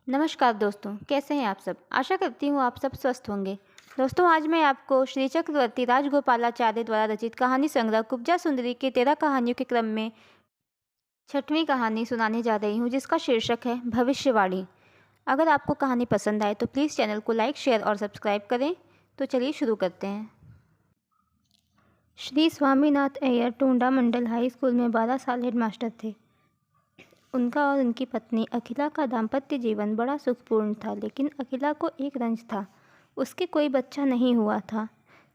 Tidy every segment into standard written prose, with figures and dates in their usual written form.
नमस्कार दोस्तों, कैसे हैं आप सब। आशा करती हूँ आप सब स्वस्थ होंगे। दोस्तों, आज मैं आपको श्री चक्रवर्ती राजगोपालाचार्य द्वारा रचित कहानी संग्रह कुब्जा सुंदरी के 13 कहानियों के क्रम में छठवीं कहानी सुनाने जा रही हूँ, जिसका शीर्षक है भविष्यवाणी। अगर आपको कहानी पसंद आए तो प्लीज़ चैनल को लाइक, शेयर और सब्सक्राइब करें। तो चलिए शुरू करते हैं। श्री स्वामीनाथ अय्यर टूंडा मंडल हाई स्कूल में 12 साल हेडमास्टर थे। उनका और उनकी पत्नी अखिला का दाम्पत्य जीवन बड़ा सुखपूर्ण था, लेकिन अखिला को एक रंज था, उसके कोई बच्चा नहीं हुआ था।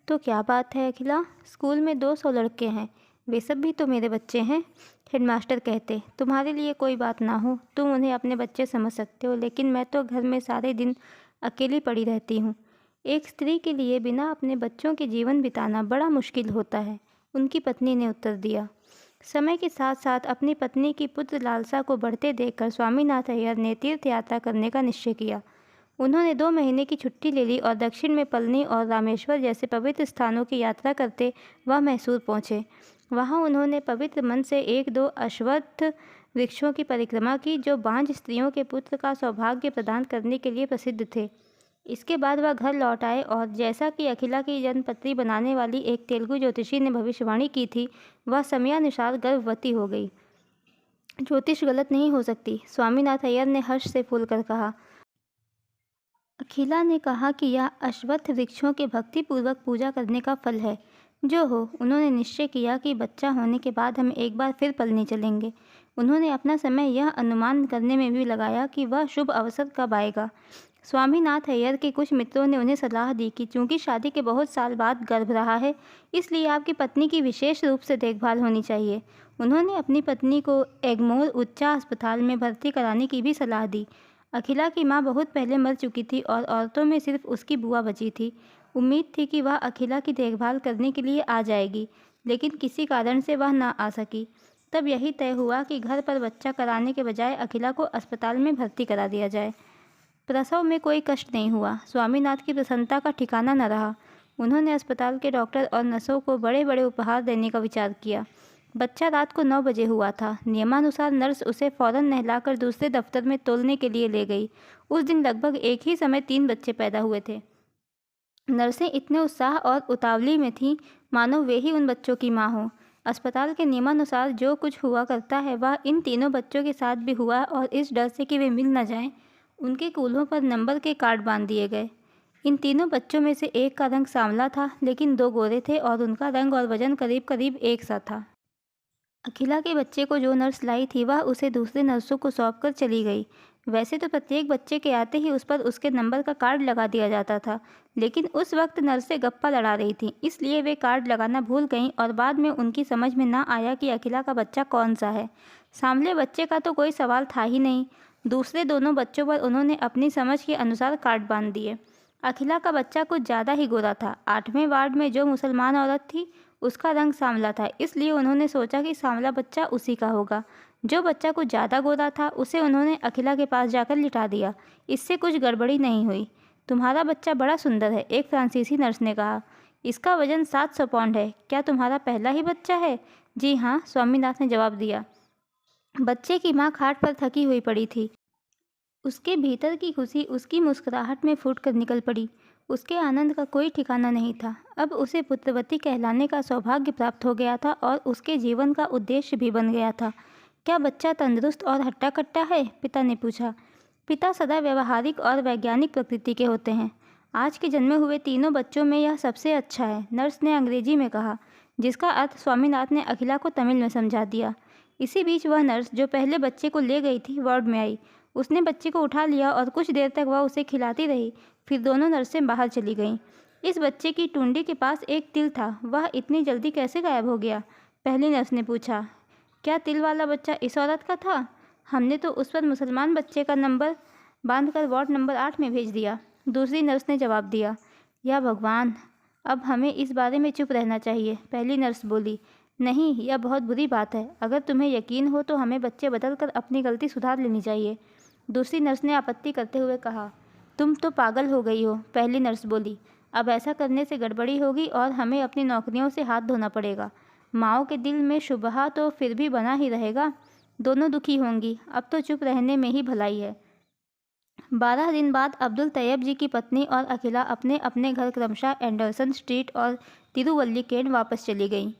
तो क्या बात है अखिला, स्कूल में 200 लड़के हैं, वे सब भी तो मेरे बच्चे हैं। हेडमास्टर कहते, तुम्हारे लिए कोई बात ना हो, तुम उन्हें अपने बच्चे समझ सकते हो, लेकिन मैं तो घर में सारे दिन अकेली पड़ी रहती हूँ। एक स्त्री के लिए बिना अपने बच्चों के जीवन बिताना बड़ा मुश्किल होता है, उनकी पत्नी ने उत्तर दिया। समय के साथ साथ अपनी पत्नी की पुत्र लालसा को बढ़ते देखकर स्वामीनाथ अय्यर ने तीर्थ यात्रा करने का निश्चय किया। उन्होंने 2 महीने की छुट्टी ले ली और दक्षिण में पलनी और रामेश्वर जैसे पवित्र स्थानों की यात्रा करते वह मैसूर पहुँचे। वहाँ उन्होंने पवित्र मन से 1-2 अश्वत्थ वृक्षों की परिक्रमा की, जो बांझ स्त्रियों के पुत्र का सौभाग्य प्रदान करने के लिए प्रसिद्ध थे। इसके बाद वह घर लौट आए और जैसा कि अखिला की जन्मपत्री बनाने वाली एक तेलुगु ज्योतिषी ने भविष्यवाणी की थी, वह समयानुसार गर्भवती हो गई। ज्योतिष गलत नहीं हो सकती, स्वामीनाथ अय्यर ने हर्ष से फूलकर कहा। अखिला ने कहा कि यह अश्वत्थ वृक्षों के भक्तिपूर्वक पूजा करने का फल है। जो हो, उन्होंने निश्चय किया कि बच्चा होने के बाद हम एक बार फिर पलनी चलेंगे। उन्होंने अपना समय यह अनुमान करने में भी लगाया कि वह शुभ अवसर कब आएगा। स्वामीनाथ अय्यर के कुछ मित्रों ने उन्हें सलाह दी कि चूंकि शादी के बहुत साल बाद गर्भ रहा है, इसलिए आपकी पत्नी की विशेष रूप से देखभाल होनी चाहिए। उन्होंने अपनी पत्नी को एग्मोर उच्चा अस्पताल में भर्ती कराने की भी सलाह दी। अखिला की माँ बहुत पहले मर चुकी थी और औरतों में सिर्फ उसकी बुआ बची थी। उम्मीद थी कि वह अखिला की देखभाल करने के लिए आ जाएगी, लेकिन किसी कारण से वह ना आ सकी। तब यही तय हुआ कि घर पर बच्चा कराने के बजाय अखिला को अस्पताल में भर्ती करा दिया जाए। प्रसव में कोई कष्ट नहीं हुआ। स्वामीनाथ की प्रसन्नता का ठिकाना न रहा। उन्होंने अस्पताल के डॉक्टर और नर्सों को बड़े बड़े उपहार देने का विचार किया। बच्चा रात को 9 बजे हुआ था। नियमानुसार नर्स उसे फौरन नहलाकर दूसरे दफ्तर में तोलने के लिए ले गई। उस दिन लगभग एक ही समय 3 बच्चे पैदा हुए थे। नर्सें इतने उत्साह और उतावली में थीं मानो वे ही उन बच्चों की माँ हो। अस्पताल के नियमानुसार जो कुछ हुआ करता है वह इन तीनों बच्चों के साथ भी हुआ, और इस डर से कि वे मिल न जाएं, उनके कूल्हों पर नंबर के कार्ड बांध दिए गए। इन तीनों बच्चों में से एक का रंग सांवला था, लेकिन 2 गोरे थे और उनका रंग और वजन करीब करीब एक सा था। अखिला के बच्चे को जो नर्स लाई थी वह उसे दूसरे नर्सों को सौंप कर चली गई। वैसे तो प्रत्येक बच्चे के आते ही उस पर उसके नंबर का कार्ड लगा दिया जाता था, लेकिन उस वक्त नर्सें गप्पा लड़ा रही थीं, इसलिए वे कार्ड लगाना भूल गईं और बाद में उनकी समझ में ना आया कि अखिला का बच्चा कौन सा है। सांवले बच्चे का तो कोई सवाल था ही नहीं। दूसरे दोनों बच्चों पर उन्होंने अपनी समझ के अनुसार कार्ड बांध दिए। अखिला का बच्चा कुछ ज़्यादा ही गोरा था। 8वें वार्ड में जो मुसलमान औरत थी, उसका रंग सांवला था, इसलिए उन्होंने सोचा कि सांवला बच्चा उसी का होगा। जो बच्चा कुछ ज़्यादा गोरा था, उसे उन्होंने अखिला के पास जाकर लिटा दिया। इससे कुछ गड़बड़ी नहीं हुई। तुम्हारा बच्चा बड़ा सुंदर है, एक फ्रांसीसी नर्स ने कहा। इसका वजन 700 पाउंड है। क्या तुम्हारा पहला ही बच्चा है? जी हाँ, स्वामीनाथ ने जवाब दिया। बच्चे की माँ खाट पर थकी हुई पड़ी थी। उसके भीतर की खुशी उसकी मुस्कुराहट में फूट कर निकल पड़ी। उसके आनंद का कोई ठिकाना नहीं था। अब उसे पुत्रवती कहलाने का सौभाग्य प्राप्त हो गया था और उसके जीवन का उद्देश्य भी बन गया था। क्या बच्चा तंदुरुस्त और हट्टा कट्टा है? पिता ने पूछा। पिता सदा व्यवहारिक और वैज्ञानिक प्रकृति के होते हैं। आज के जन्मे हुए तीनों बच्चों में यह सबसे अच्छा है, नर्स ने अंग्रेजी में कहा, जिसका अर्थ स्वामीनाथ ने अखिला को तमिल में समझा दिया। इसी बीच वह नर्स जो पहले बच्चे को ले गई थी वार्ड में आई। उसने बच्चे को उठा लिया और कुछ देर तक वह उसे खिलाती रही। फिर दोनों नर्सें बाहर चली गईं। इस बच्चे की टुंडी के पास एक तिल था, वह इतनी जल्दी कैसे गायब हो गया? पहली नर्स ने पूछा। क्या तिल वाला बच्चा इस औरत का था? हमने तो उस पर मुसलमान बच्चे का नंबर बांधकर वार्ड नंबर 8 में भेज दिया, दूसरी नर्स ने जवाब दिया। या भगवान, अब हमें इस बारे में चुप रहना चाहिए, पहली नर्स बोली। नहीं, यह बहुत बुरी बात है। अगर तुम्हें यकीन हो तो हमें बच्चे बदलकर अपनी गलती सुधार लेनी चाहिए, दूसरी नर्स ने आपत्ति करते हुए कहा। तुम तो पागल हो गई हो, पहली नर्स बोली। अब ऐसा करने से गड़बड़ी होगी और हमें अपनी नौकरियों से हाथ धोना पड़ेगा। माँओं के दिल में शुबहा तो फिर भी बना ही रहेगा। दोनों दुखी होंगी। अब तो चुप रहने में ही भलाई है। 12 दिन बाद अब्दुल तैयब जी की पत्नी और अखिला अपने अपने घर क्रमशः एंडरसन स्ट्रीट और तिरुवल्लिकेन वापस चली गईं।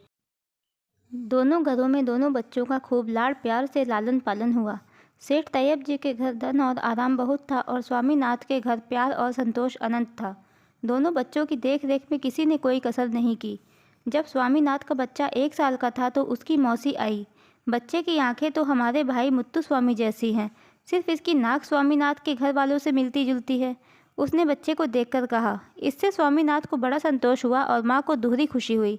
दोनों घरों में दोनों बच्चों का खूब लाड़ प्यार से लालन पालन हुआ। सेठ तैयब जी के घर धन और आराम बहुत था और स्वामीनाथ के घर प्यार और संतोष अनंत था। दोनों बच्चों की देख रेख में किसी ने कोई कसर नहीं की। जब स्वामीनाथ का बच्चा 1 साल का था तो उसकी मौसी आई। बच्चे की आंखें तो हमारे भाई मुत्तु स्वामी जैसी हैं, सिर्फ इसकी नाक स्वामीनाथ के घर वालों से मिलती जुलती है। उसने बच्चे को देखकर कहा। इससे स्वामीनाथ को बड़ा संतोष हुआ और माँ को दोहरी खुशी हुई।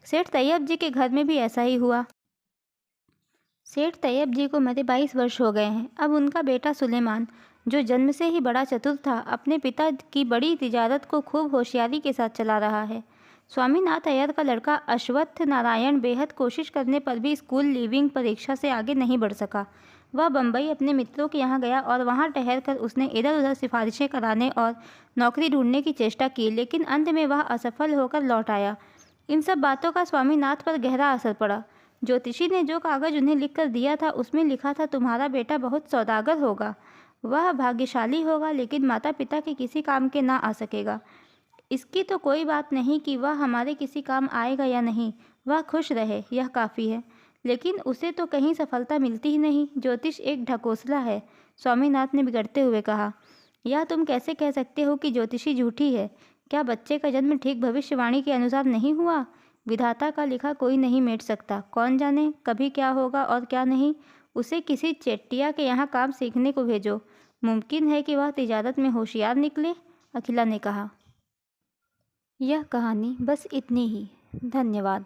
सेठ तैयब जी के घर में भी ऐसा ही हुआ। सेठ तैयब जी को मरे 22 वर्ष हो गए हैं। अब उनका बेटा सुलेमान, जो जन्म से ही बड़ा चतुर था, अपने पिता की बड़ी तिजारत को खूब होशियारी के साथ चला रहा है। स्वामीनाथ अय्यर का लड़का अश्वत्थ नारायण बेहद कोशिश करने पर भी स्कूल लीविंग परीक्षा से आगे नहीं बढ़ सका। वह बम्बई अपने मित्रों के यहाँ गया और वहाँ ठहर कर उसने इधर उधर सिफारिशें कराने और नौकरी ढूंढने की चेष्टा की, लेकिन अंत में वह असफल होकर लौट आया। इन सब बातों का स्वामीनाथ पर गहरा असर पड़ा। ज्योतिषी ने जो कागज़ उन्हें लिख कर दिया था उसमें लिखा था, तुम्हारा बेटा बहुत सौदागर होगा, वह भाग्यशाली होगा, लेकिन माता पिता के किसी काम के ना आ सकेगा। इसकी तो कोई बात नहीं कि वह हमारे किसी काम आएगा या नहीं, वह खुश रहे, यह काफ़ी है। लेकिन उसे तो कहीं सफलता मिलती ही नहीं। ज्योतिष एक ढकोसला है, स्वामीनाथ ने बिगड़ते हुए कहा। यह तुम कैसे कह सकते हो कि ज्योतिषी झूठी है? क्या बच्चे का जन्म ठीक भविष्यवाणी के अनुसार नहीं हुआ? विधाता का लिखा कोई नहीं मेट सकता। कौन जाने कभी क्या होगा और क्या नहीं। उसे किसी चेट्टिया के यहाँ काम सीखने को भेजो, मुमकिन है कि वह तिजारत में होशियार निकले, अखिला ने कहा। यह कहानी बस इतनी ही। धन्यवाद।